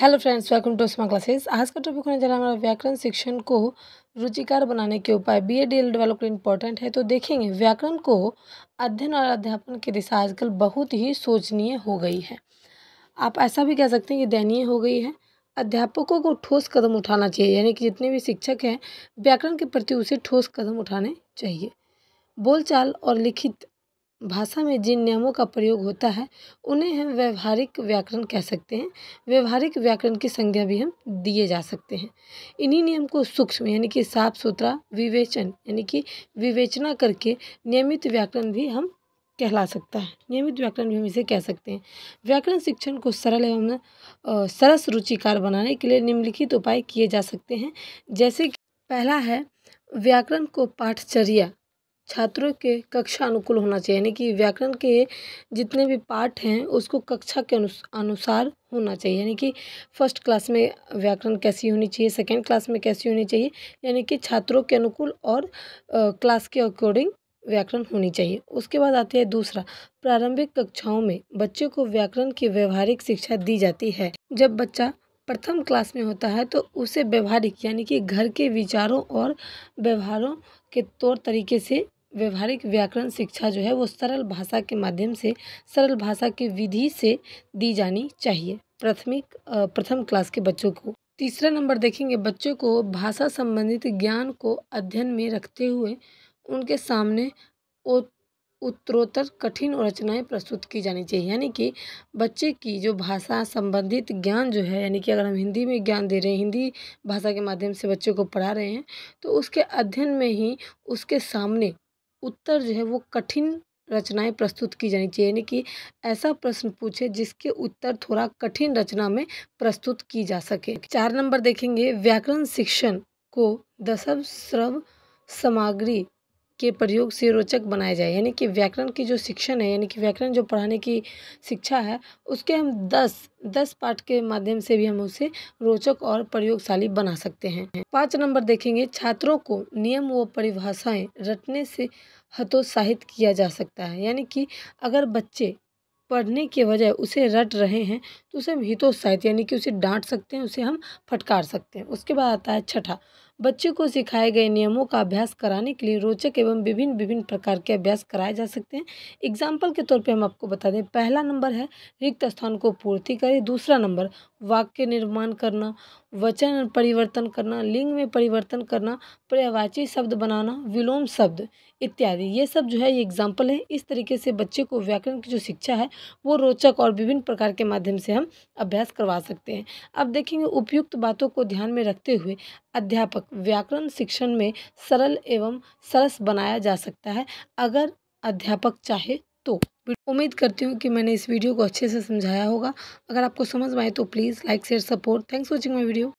Hello friends, welcome to Smart Classes. आज का topic होने जा रहा है हमारा व्याकरण शिक्षण को रुचिकर बनाने के उपाय। BA-DL डेवलपमेंट इंपॉर्टेंट है, तो देखेंगे व्याकरण को अध्ययन और अध्यापन की दिशा आजकल बहुत ही सोचनीय हो गई है। आप ऐसा भी कह सकते हैं कि दयनीय हो गई है। अध्यापकों को ठोस कदम उठाना चाहिए, यानी कि जितने भी शिक्षक हैं व्याकरण के प्रति उसे ठोस कदम उठाने चाहिए। बोलचाल और लिखित भाषा में जिन नियमों का प्रयोग होता है उन्हें हम व्यवहारिक व्याकरण कह सकते हैं। व्यवहारिक व्याकरण की संज्ञा भी हम दिए जा सकते हैं। इन्हीं नियम को सूक्ष्म यानी कि साफ सुथरा विवेचन यानी कि विवेचना करके नियमित व्याकरण भी हम कहला सकता है। नियमित व्याकरण भी हम इसे कह सकते हैं। व्याकरण शिक्षण को सरल एवं सरस रुचिकार बनाने के लिए निम्नलिखित उपाय किए जा सकते हैं। जैसे कि पहला है, व्याकरण को पाठचर्या छात्रों के कक्षा अनुकूल होना चाहिए, यानी कि व्याकरण के जितने भी पाठ हैं उसको कक्षा के अनुसार होना चाहिए। यानी कि फर्स्ट क्लास में व्याकरण कैसी होनी चाहिए, सेकंड क्लास में कैसी होनी चाहिए, यानी कि छात्रों के अनुकूल और क्लास के अकॉर्डिंग व्याकरण होनी चाहिए। उसके बाद आती है दूसरा, प्रारंभिक कक्षाओं में बच्चे को व्याकरण की व्यवहारिक शिक्षा दी जाती है। जब बच्चा प्रथम क्लास में होता है तो उसे व्यवहारिक यानी कि घर के विचारों और व्यवहारों के तौर तरीके से व्यवहारिक व्याकरण शिक्षा जो है वो सरल भाषा के माध्यम से, सरल भाषा की विधि से दी जानी चाहिए प्रथम क्लास के बच्चों को। तीसरा नंबर देखेंगे, बच्चों को भाषा संबंधित ज्ञान को अध्ययन में रखते हुए उनके सामने उत्तरोत्तर कठिन रचनाएं प्रस्तुत की जानी चाहिए। यानी कि बच्चे की जो भाषा संबंधित ज्ञान जो है, यानी कि अगर हम हिंदी में ज्ञान दे रहे हैं, हिंदी भाषा के माध्यम से बच्चे को पढ़ा रहे हैं, तो उसके अध्ययन में ही उसके सामने उत्तर जो है वो कठिन रचनाएं प्रस्तुत की जानी चाहिए। यानी कि ऐसा प्रश्न पूछे जिसके उत्तर थोड़ा कठिन रचना में प्रस्तुत की जा सके। 4 नंबर देखेंगे, व्याकरण शिक्षण को दशव श्रव सामग्री के प्रयोग से रोचक बनाया जाए। यानी कि व्याकरण की जो शिक्षण है, यानी कि व्याकरण जो पढ़ाने की शिक्षा है, उसके हम 10 पाठ के माध्यम से भी हम उसे रोचक और प्रयोगशाली बना सकते हैं। 5 नंबर देखेंगे, छात्रों को नियम व परिभाषाएं रटने से हतोत्साहित किया जा सकता है। यानी कि अगर बच्चे पढ़ने के बजाय उसे रट रहे हैं तो उसे हम हितोत्साहित यानी कि उसे डांट सकते हैं, उसे हम फटकार सकते हैं। उसके बाद आता है छठा, बच्चे को सिखाए गए नियमों का अभ्यास कराने के लिए रोचक एवं विभिन्न प्रकार के अभ्यास कराए जा सकते हैं। एग्जाम्पल के तौर पे हम आपको बता दें, पहला नंबर है रिक्त स्थान को पूर्ति करें। दूसरा नंबर वाक्य निर्माण करना, वचन परिवर्तन करना, लिंग में परिवर्तन करना, पर्यायवाची शब्द बनाना, विलोम शब्द इत्यादि। ये सब जो है ये एग्जाम्पल है। इस तरीके से बच्चे को व्याकरण की जो शिक्षा है वो रोचक और विभिन्न प्रकार के माध्यम से हम अभ्यास करवा सकते हैं। अब देखेंगे, उपयुक्त बातों को ध्यान में रखते हुए अध्यापक व्याकरण शिक्षण में सरल एवं सरस बनाया जा सकता है, अगर अध्यापक चाहे तो। उम्मीद करती हूँ कि मैंने इस वीडियो को अच्छे से समझाया होगा। अगर आपको समझ में आए तो please like share support. Thanks for watching my video.